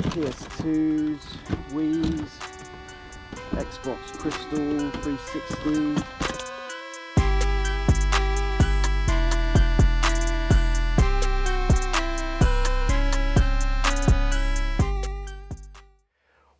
PS2s, Wii's, Xbox Crystal 360.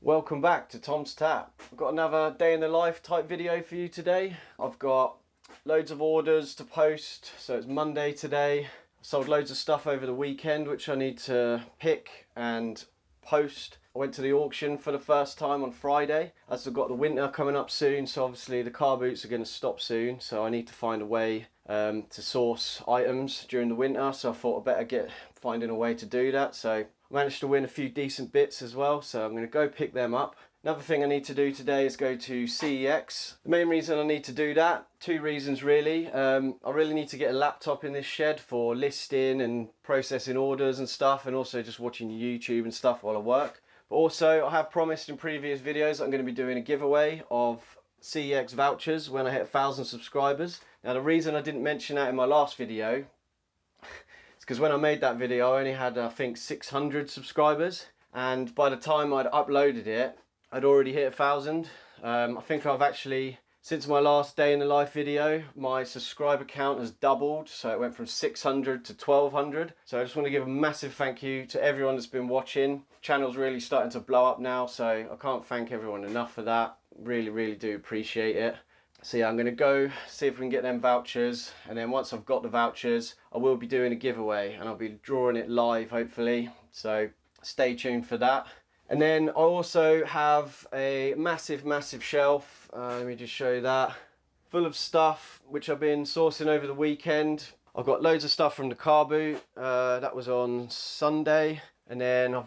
Welcome back to Tom's Tap. I've got another day in the life type video for you today. I've got loads of orders to post, so it's Monday today. I sold loads of stuff over the weekend which I need to pick and post. I went to the auction for the first time on Friday, as I've got the winter coming up soon, so obviously the car boots are going to stop soon, so I need to find a way to source items during the winter, so I thought I'd better finding a way to do that. So I managed to win a few decent bits as well, so I'm going to go pick them up. Another thing I need to do today is go to CEX. The main reason I need to do that, two reasons really. I really need to get a laptop in this shed for listing and processing orders and stuff, and also just watching YouTube and stuff while I work. But also I have promised in previous videos that I'm going to be doing a giveaway of CEX vouchers when I hit 1,000 subscribers. Now the reason I didn't mention that in my last video is because when I made that video I only had I think 600 subscribers, and by the time I'd uploaded it I'd already hit 1,000. I think I've actually, since my last day in the life video, my subscriber count has doubled, so it went from 600 to 1,200. So I just want to give a massive thank you to everyone that's been watching. Channel's really starting to blow up now, so I can't thank everyone enough for that. Really do appreciate it. So yeah, I'm going to go see if we can get them vouchers, and then once I've got the vouchers I will be doing a giveaway and I'll be drawing it live hopefully, so stay tuned for that. And then I also have a massive shelf, let me just show you that, full of stuff which I've been sourcing over the weekend. I've got loads of stuff from the car boot, that was on Sunday. And then I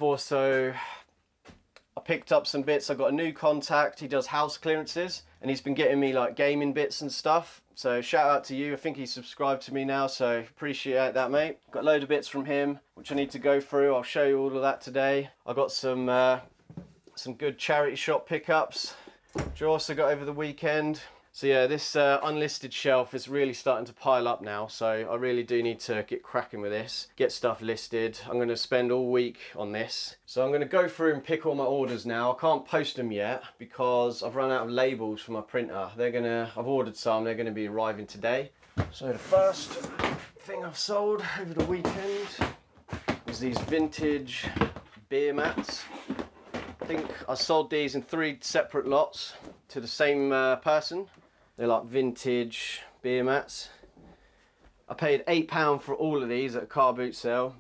picked up some bits. I've got a new contact, he does house clearances, and he's been getting me like gaming bits and stuff. So shout out to you, I think he's subscribed to me now, so appreciate that mate. Got a load of bits from him which I need to go through. I'll show you all of that today. I got some good charity shop pickups which I also got over the weekend. So yeah, this unlisted shelf is really starting to pile up now, so I really do need to get cracking with this, get stuff listed. I'm going to spend all week on this. So I'm going to go through and pick all my orders now. I can't post them yet because I've run out of labels for my printer. I've ordered some, they're going to be arriving today. So the first thing I've sold over the weekend is these vintage beer mats. I think I sold these in 3 separate lots to the same person. They're like vintage beer mats. I paid £8 for all of these at a car boot sale,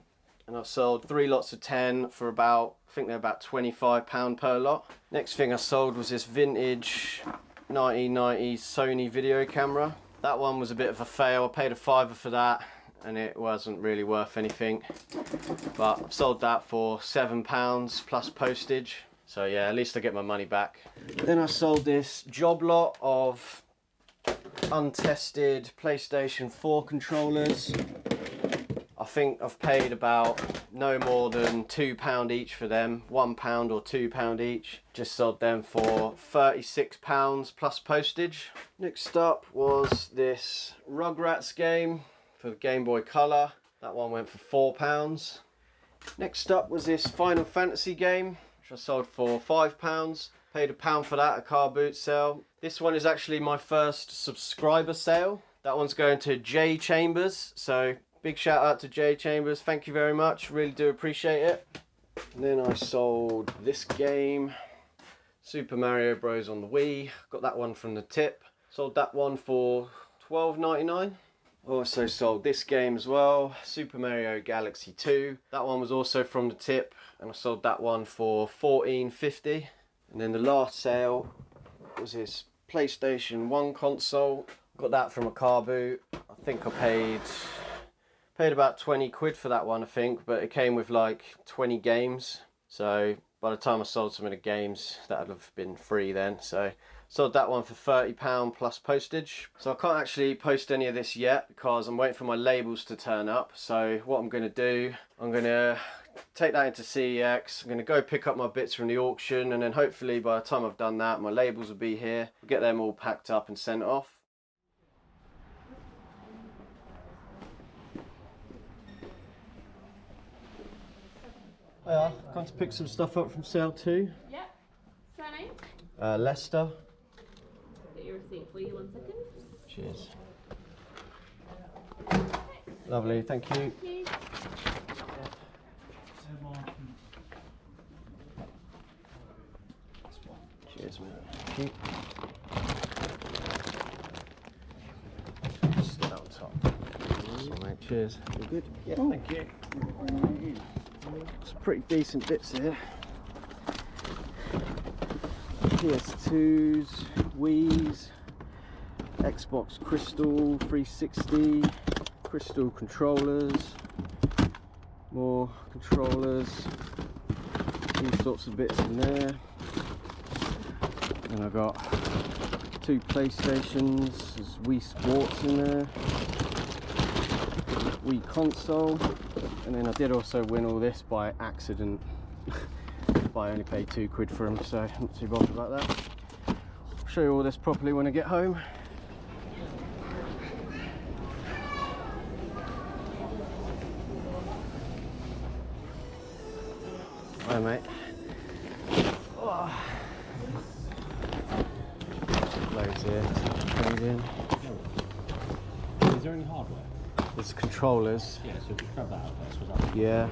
and I've sold 3 lots of 10 for about, I think they're about £25 per lot. Next thing I sold was this vintage 1990 Sony video camera. That one was a bit of a fail. I paid a £5 for that and it wasn't really worth anything, but I've sold that for £7 plus postage. So yeah, at least I get my money back. Then I sold this job lot of untested PlayStation 4 controllers. I think I've paid about no more than £2 each for them, £1 or £2 each. Just sold them for £36 plus postage. Next up was this Rugrats game for the Game Boy Color. That one went for £4. Next up was this Final Fantasy game, which I sold for £5. Paid £1 for that at a car boot sale. This one is actually my first subscriber sale. That one's going to Jay Chambers, so big shout out to Jay Chambers, thank you very much, really do appreciate it. And then I sold this game, Super Mario Bros on the Wii. Got that one from the tip. Sold that one for £12.99. Also sold this game as well, Super Mario Galaxy 2. That one was also from the tip, and I sold that one for £14.50. And then the last sale was this PlayStation 1 console. Got that from a car boot. I think I paid about 20 quid for that one, I think, but it came with like 20 games. So by the time I sold some of the games, that would have been free then. So sold that one for £30 plus postage. So I can't actually post any of this yet because I'm waiting for my labels to turn up. So what I'm going to do, I'm going to take that into CEX. I'm going to go pick up my bits from the auction, and then hopefully by the time I've done that, my labels will be here. Get them all packed up and sent off. Yeah, I've come to pick some stuff up from sale too. Yep. Surname? Leicester. Get your receipt for you, 1 second. Cheers. Lovely, thank you. Thank you. Cheers, mate. Thank you. Just get that on top. Awesome, mate. Cheers. You good? Yeah, thank you. Some pretty decent bits here. PS2s, Wii's, Xbox Crystal 360, Crystal controllers, more controllers, all sorts of bits in there. And I've got 2 PlayStations, there's Wii Sports in there, Wii console, and then I did also win all this by accident. But I only paid £2 for them, so I'm not too bothered about that. I'll show you all this properly when I get home. Hi mate. Oh. Loads here, trading. Is there any hardware? There's controllers. Yeah, so we could grab that out first. Yeah.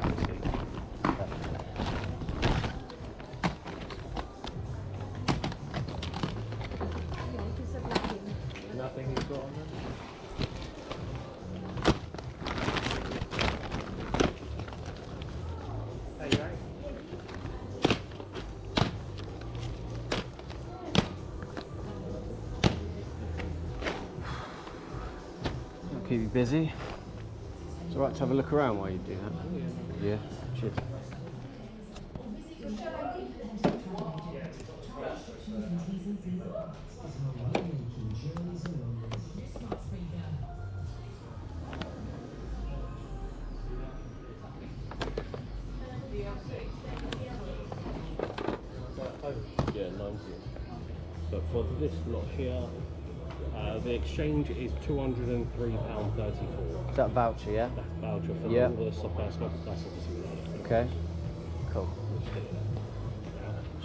Nothing you've got on there? Hey, you right? I'll keep you busy. It's alright to have a look around while you do that. Yeah. Cheers. Yeah, 90. But for this lot here, the exchange is £203.34. Is that voucher, yeah? That's voucher for Yeah. all the stuff that's not obviously. Okay. Cool.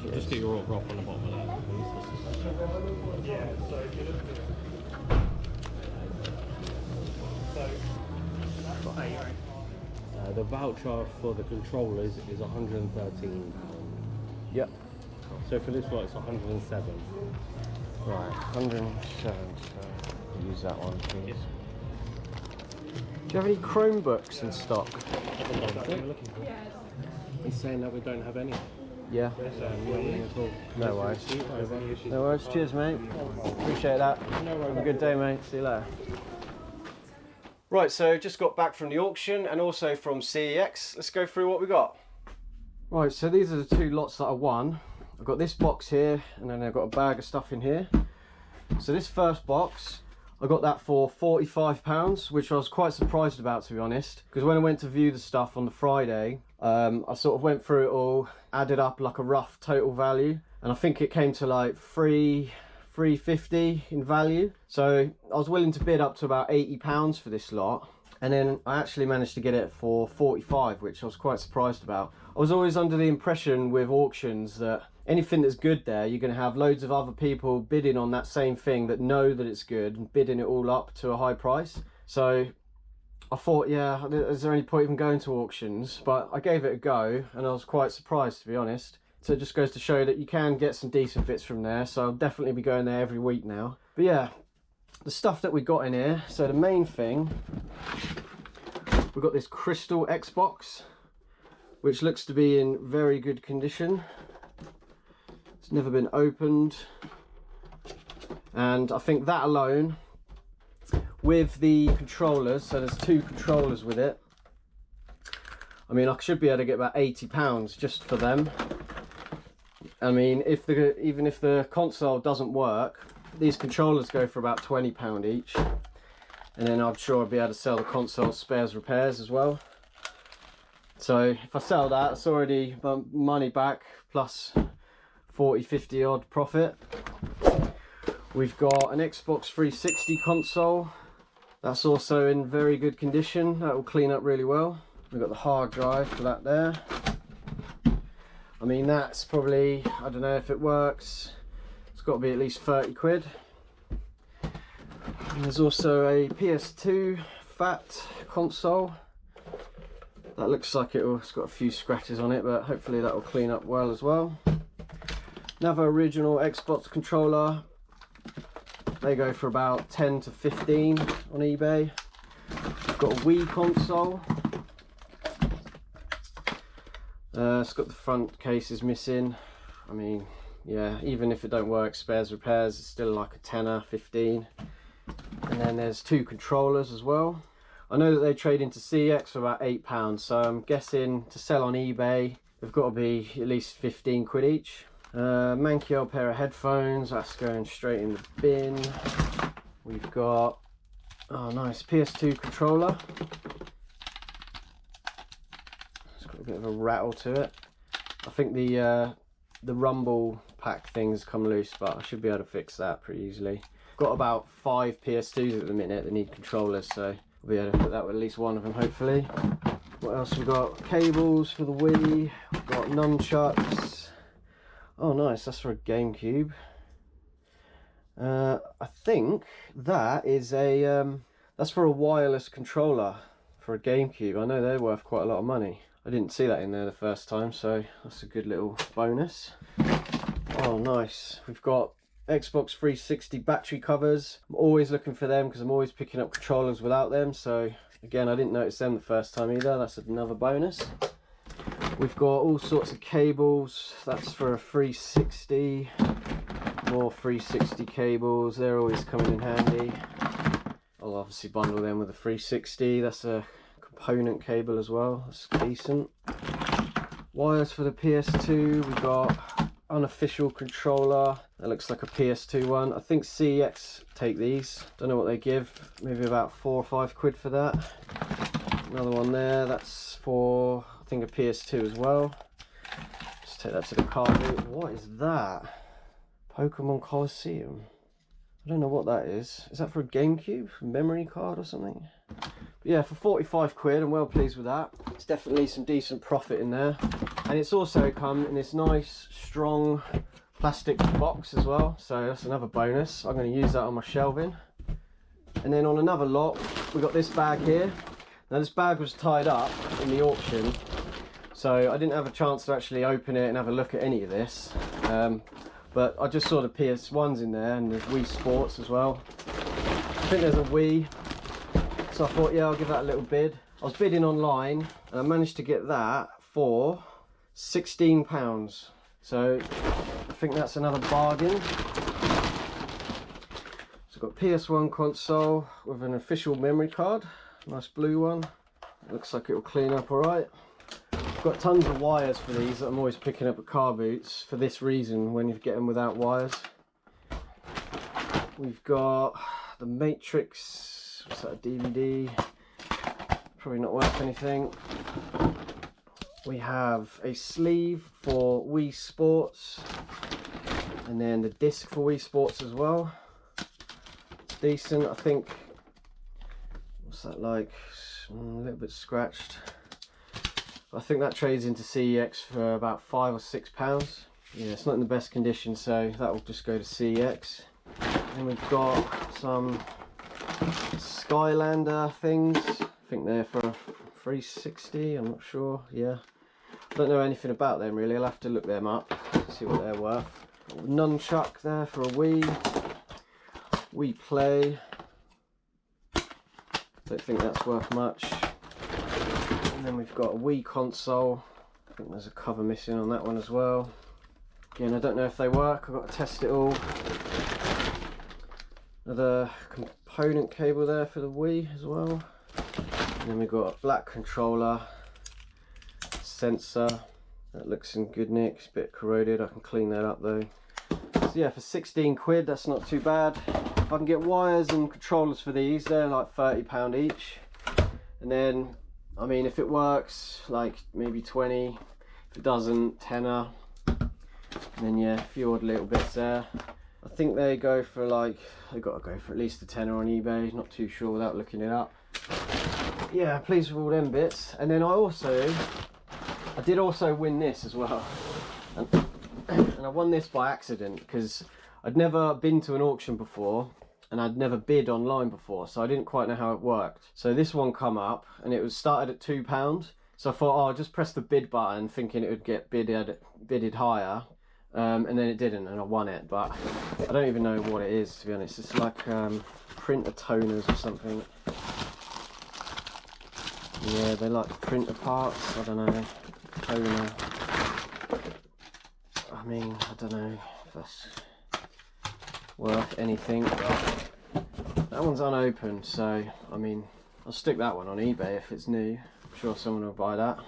So just get your order off on the bottom of that, please. Yeah, so if you look at the voucher for the controllers is £113. Yep. So for this lot, it's 107. Right, 107. So I'll use that one, please. Do you have any Chromebooks in stock? He's saying that we don't have any. Yeah. No worries. No worries. Cheers, mate. Appreciate that. Have a good day, mate. See you later. Right, so just got back from the auction and also from CEX. Let's go through what we got. Right, so these are the 2 lots that I won. I've got this box here and then I've got a bag of stuff in here. So this first box, I got that for £45, which I was quite surprised about, to be honest, because when I went to view the stuff on the Friday, I sort of went through it all, added up like a rough total value, and I think it came to like £350 in value. So I was willing to bid up to about £80 for this lot, and then I actually managed to get it for 45, which I was quite surprised about. I was always under the impression with auctions that anything that's good there, you're going to have loads of other people bidding on that same thing that know that it's good and bidding it all up to a high price. So I thought, yeah, is there any point even going to auctions? But I gave it a go and I was quite surprised, to be honest. So it just goes to show that you can get some decent bits from there. So I'll definitely be going there every week now. But yeah, the stuff that we got in here. So the main thing, we've got this Crystal Xbox, which looks to be in very good condition. It's never been opened, and I think that alone, with the controllers, so there's 2 controllers with it, I mean I should be able to get about £80 just for them. I mean, even if the console doesn't work, these controllers go for about £20 each, and then I'm sure I'll be able to sell the console spares repairs as well. So if I sell that, it's already money back plus 40-50 odd profit. We've got an Xbox 360 console. That's also in very good condition. That will clean up really well. We've got the hard drive for that there. I mean, that's probably, I don't know if it works, it's got to be at least 30 quid. And there's also a PS2 fat console. That looks like it's got a few scratches on it, but hopefully that will clean up well as well. Another original Xbox controller. They go for about 10 to 15 on eBay. I've got a Wii console. It's got the front cases missing. I mean, yeah, even if it don't work, spares repairs, it's still like a tenner, 15. And then there's two controllers as well. I know that they trade into CX for about £8, so I'm guessing to sell on eBay they've got to be at least 15 quid each. Manky old pair of headphones, that's going straight in the bin. We've got, oh nice, PS2 controller. It's got a bit of a rattle to it. I think the rumble pack things come loose, but I should be able to fix that pretty easily. Got about 5 PS2s at the minute that need controllers, so I'll be able to put that with at least one of them hopefully. What else we got? Cables for the Wii, we've got nunchucks. Oh nice, that's for a GameCube. I think that is a that's for a wireless controller for a GameCube. I know they're worth quite a lot of money. I didn't see that in there the first time, so that's a good little bonus. Oh nice, we've got Xbox 360 battery covers. I'm always looking for them because I'm always picking up controllers without them, so again I didn't notice them the first time either. That's another bonus. We've got all sorts of cables. That's for a 360. More 360 cables, they're always coming in handy. I'll obviously bundle them with a 360. That's a component cable as well, that's decent. Wires for the PS2, we've got unofficial controller. That looks like a PS2 one. I think CEX take these. Don't know what they give. Maybe about 4 or 5 quid for that. Another one there. That's for, I think, a PS2 as well. Just take that to the carboot. What is that? Pokemon Coliseum. I don't know what that is. Is that for a GameCube? Memory card or something? But yeah, for 45 quid, I'm well pleased with that. It's definitely some decent profit in there. And it's also come in this nice, strong plastic box as well. So that's another bonus. I'm going to use that on my shelving. And then on another lot, we got this bag here. Now this bag was tied up in the auction, so I didn't have a chance to actually open it and have a look at any of this. But I just saw the PS1s in there, and there's Wii Sports as well. I think there's a Wii, so I thought, yeah, I'll give that a little bid. I was bidding online, and I managed to get that for £16. So I think that's another bargain. So I've got PS1 console with an official memory card. Nice blue one. It looks like it will clean up all right. I've got tons of wires for these that I'm always picking up at car boots for this reason, when you get them without wires. We've got the Matrix, what's that, a DVD? Probably not worth anything. We have a sleeve for Wii Sports, and then the disc for Wii Sports as well. It's decent, I think. What's that like? A little bit scratched. I think that trades into CEX for about £5 or £6. Yeah, it's not in the best condition, so that will just go to CEX. And we've got some Skylander things. I think they're for 360, I'm not sure. Yeah, I don't know anything about them really. I'll have to look them up, see what they're worth. Got a nunchuck there for a Wii Play. Don't think that's worth much. And then we've got a Wii console. I think there's a cover missing on that one as well. Again, I don't know if they work. I've got to test it all. Another component cable there for the Wii as well. And then we've got a black controller, sensor. That looks in good nick. It's a bit corroded. I can clean that up though. So yeah, for 16 quid, that's not too bad. If I can get wires and controllers for these, they're like £30 each. And then, I mean, if it works, like maybe 20. If it doesn't, tenner. And then yeah, a few odd little bits there. I think they go for like, they got to go for at least a tenner on eBay. Not too sure without looking it up. Yeah, pleased with all them bits. And then I did also win this as well. and I won this by accident because I'd never been to an auction before and I'd never bid online before, so I didn't quite know how it worked. So this one come up and it was started at £2, so I thought, oh, I'll just press the bid button thinking it would get bidded higher, and then it didn't and I won it. But I don't even know what it is, to be honest. It's like printer toners or something. Yeah, they like printer parts, I don't know, toner. I mean, I don't know if that's worth anything, but that one's unopened, so I mean, I'll stick that one on eBay if it's new. I'm sure someone will buy that.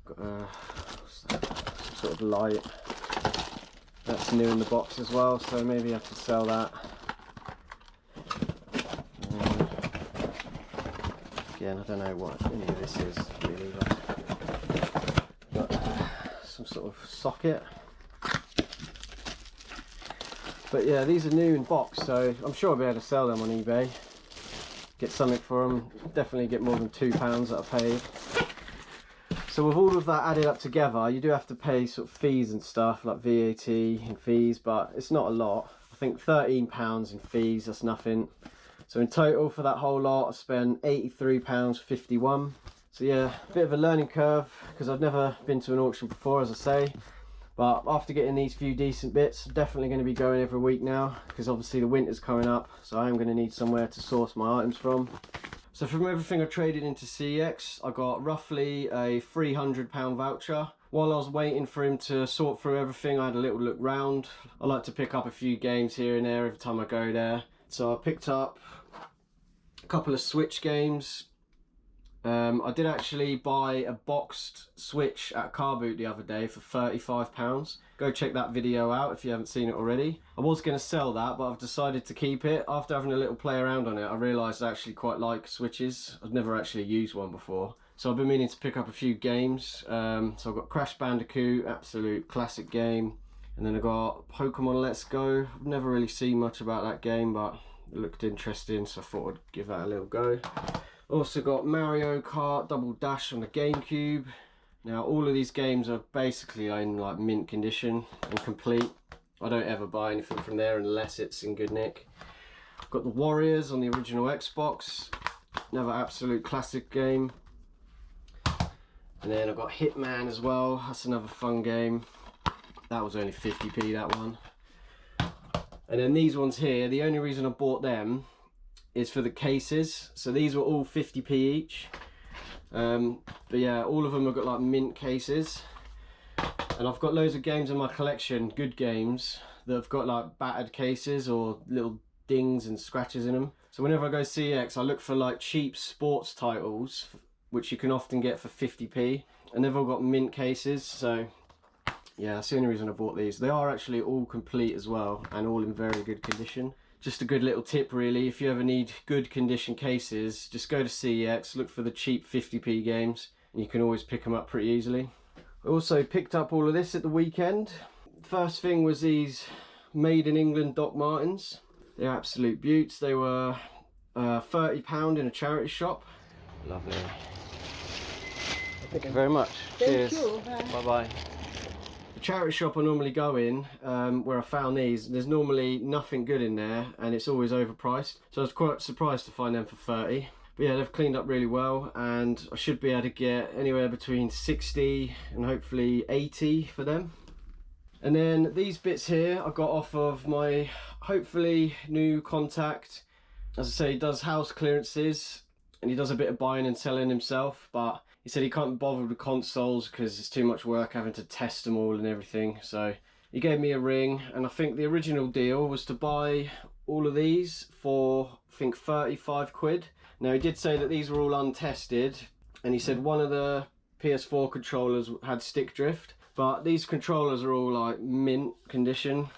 Got what's that? Some sort of light. That's new in the box as well, so maybe I have to sell that. Again, I don't know what any of this is really. Got some sort of socket. But yeah, these are new in box, so I'm sure I'll be able to sell them on eBay. Get something for them. Definitely get more than £2 that I paid. So with all of that added up together, you do have to pay sort of fees and stuff, like VAT and fees, but it's not a lot. I think £13 in fees, that's nothing. So in total for that whole lot, I spent £83.51. So yeah, a bit of a learning curve because I've never been to an auction before, as I say. But after getting these few decent bits, I'm definitely going to be going every week now because obviously the winter's coming up, so I am going to need somewhere to source my items from. So from everything I traded into CEX, I got roughly a £300 voucher. While I was waiting for him to sort through everything, I had a little look round. I like to pick up a few games here and there every time I go there. So I picked up a couple of Switch games. I did actually buy a boxed Switch at Carboot the other day for £35. Go check that video out if you haven't seen it already. I was going to sell that, but I've decided to keep it. After having a little play around on it, I realised I actually quite like Switches. I've never actually used one before. So I've been meaning to pick up a few games. So I've got Crash Bandicoot, absolute classic game. And then I've got Pokemon Let's Go. I've never really seen much about that game, but it looked interesting, so I thought I'd give that a little go. Also got Mario Kart Double Dash on the GameCube. Now all of these games are basically in like mint condition and complete. I don't ever buy anything from there unless it's in good nick. Got the Warriors on the original Xbox, another absolute classic game. And then I've got Hitman as well, that's another fun game. That was only 50p, that one. And then these ones here, the only reason I bought them is for the cases. So these were all 50p each. But yeah, all of them have got like mint cases. And I've got loads of games in my collection, good games, that have got like battered cases or little dings and scratches in them. So whenever I go CX, I look for like cheap sports titles, which you can often get for 50p. And they've all got mint cases, so yeah, that's the only reason I bought these. They are actually all complete as well, and all in very good condition. Just a good little tip really, if you ever need good condition cases, just go to CEX, look for the cheap 50p games, and you can always pick them up pretty easily. I also picked up all of this at the weekend. First thing was these Made in England Doc Martens. They're absolute beauts. They were £30 in a charity shop. Lovely. Thank you very much. Thank Cheers. you. Bye bye. The charity shop I normally go in, where I found these, there's normally nothing good in there and it's always overpriced. So I was quite surprised to find them for 30. But yeah, they've cleaned up really well and I should be able to get anywhere between 60 and hopefully 80 for them. And then these bits here I got off of my hopefully new contact. As I say, he does house clearances and he does a bit of buying and selling himself, but he said he can't bother with the consoles because it's too much work having to test them all and everything. So he gave me a ring, and I think the original deal was to buy all of these for I think 35 quid. Now he did say that these were all untested, and he said one of the PS4 controllers had stick drift, but these controllers are all like mint condition.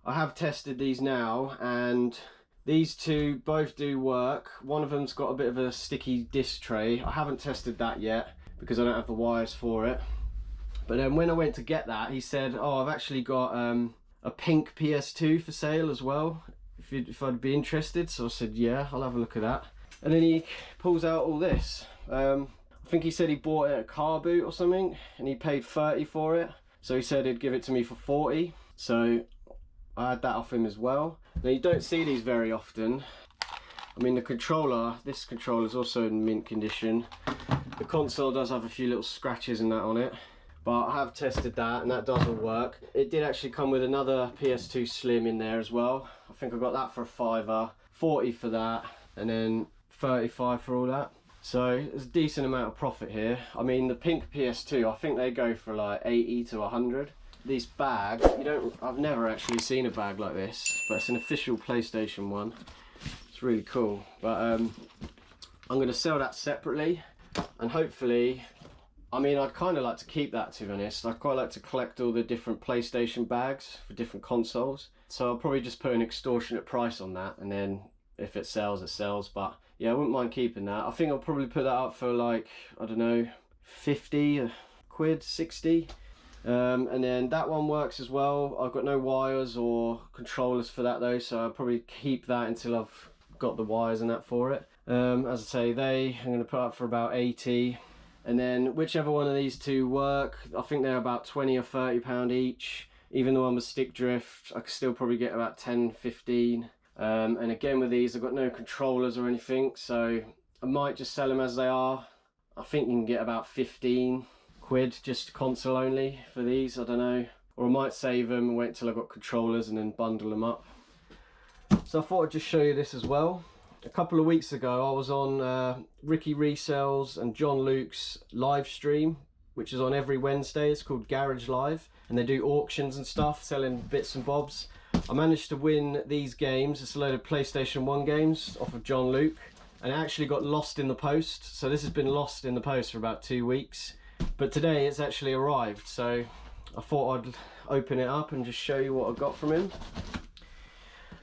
I have tested these now and these two both do work. One of them's got a bit of a sticky disc tray. I haven't tested that yet because I don't have the wires for it. But then when I went to get that, he said, oh, I've actually got a pink PS2 for sale as well, if I'd be interested. So I said, yeah, I'll have a look at that. And then he pulls out all this. I think he said he bought it at Carboot or something, and he paid 30 for it. So he said he'd give it to me for 40. So I had that off him as well. Now you don't see these very often. I mean, the controller, this controller is also in mint condition. The console does have a few little scratches and that on it, but I have tested that and that does all work. It did actually come with another PS2 Slim in there as well. I think I got that for a £5, 40 for that, and then 35 for all that. So there's a decent amount of profit here. I mean, the pink PS2, I think they go for like 80 to 100. These bags, I've never actually seen a bag like this, but it's an official PlayStation one. It's really cool. But I'm going to sell that separately, and hopefully, I mean, I'd kind of like to keep that, to be honest. I'd quite like to collect all the different PlayStation bags for different consoles. So I'll probably just put an extortionate price on that, and then if it sells, it sells. But yeah, I wouldn't mind keeping that. I think I'll probably put that up for like, I don't know, 50 quid, 60. And then that one works as well. I've got no wires or controllers for that though, so I'll probably keep that until I've got the wires and that for it. As I say, I'm going to put up for about 80. And then whichever one of these two work, I think they're about 20 or 30 pound each. Even the one with stick drift, I could still probably get about 10, 15. And again with these, I've got no controllers or anything, so I might just sell them as they are. I think you can get about 15 quid just console only for these, I don't know. Or I might save them and wait until I've got controllers and then bundle them up. So I thought I'd just show you this as well. A couple of weeks ago I was on Ricky Resells and John Luke's live stream, which is on every Wednesday. It's called Garage Live, and they do auctions and stuff, selling bits and bobs. I managed to win these games. It's a load of PlayStation 1 games off of John Luke, and it actually got lost in the post. So this has been lost in the post for about 2 weeks, but today it's actually arrived. So I thought I'd open it up and just show you what I got from him.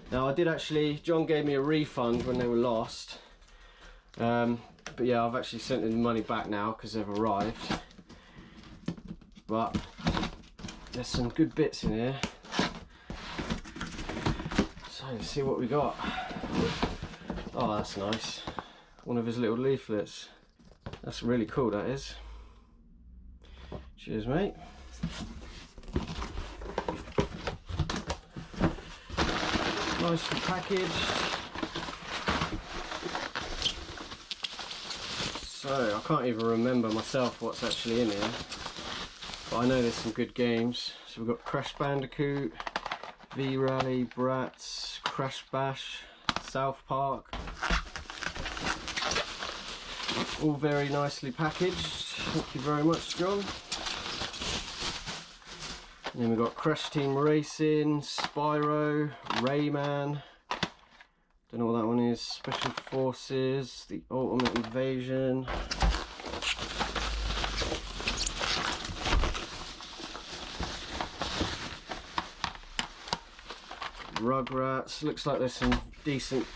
Now I did actually, John gave me a refund when they were lost, but yeah, I've actually sent him the money back now because they've arrived. But there's some good bits in here. So let's see what we got. Oh, that's nice. One of his little leaflets. That's really cool, that is. Cheers, mate. Nicely packaged. So I can't even remember myself what's actually in here, but I know there's some good games. So we've got Crash Bandicoot, V-Rally, Bratz, Crash Bash, South Park. All very nicely packaged. Thank you very much, John. And then we've got Crash Team Racing, Spyro, Rayman. Don't know what that one is. Special Forces, The Ultimate Invasion. Rugrats. Looks like there's some decent.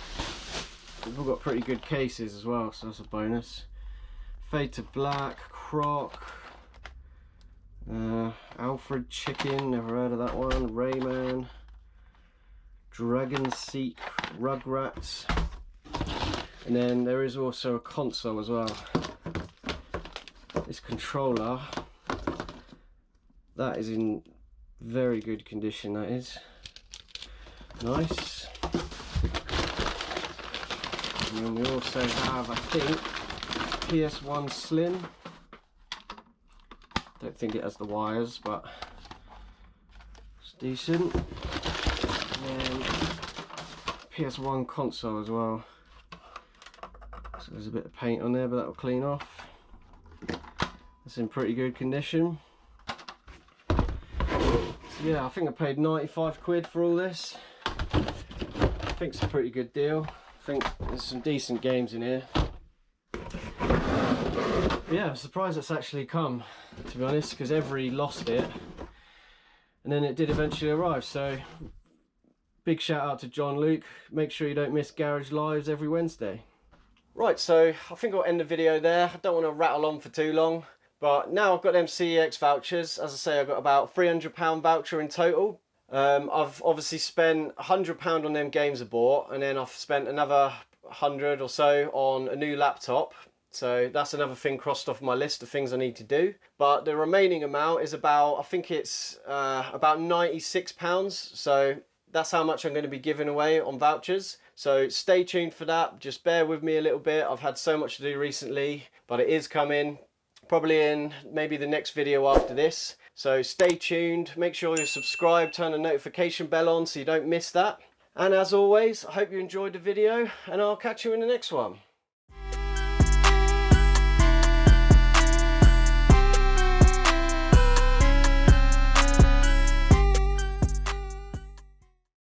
We've all got pretty good cases as well, so that's a bonus. Fade to Black, Croc. Alfred Chicken, never heard of that one. Rayman, Dragon Seek, Rugrats, and then there is also a console as well. This controller, that is in very good condition, that is. Nice. And then we also have, I think, PS1 Slim. Don't think it has the wires, but it's decent. And then PS1 console as well. So there's a bit of paint on there, but that'll clean off. It's in pretty good condition. So yeah, I think I paid 95 quid for all this. I think it's a pretty good deal. I think there's some decent games in here. Yeah, I'm surprised it's actually come, to be honest, because Every lost it and then it did eventually arrive. So big shout out to John Luke. Make sure you don't miss Garage Lives every Wednesday. Right, so I think I'll end the video there. I don't want to rattle on for too long, but now I've got them CEX vouchers. As I say, I've got about £300 voucher in total. I've obviously spent £100 on them games I bought, and then I've spent another 100 or so on a new laptop. So that's another thing crossed off my list of things I need to do. But the remaining amount is about, I think it's about £96. So that's how much I'm going to be giving away on vouchers. So stay tuned for that. Just bear with me a little bit. I've had so much to do recently, but it is coming. Probably in maybe the next video after this. So stay tuned. Make sure you're subscribed. Turn the notification bell on so you don't miss that. And as always, I hope you enjoyed the video, and I'll catch you in the next one.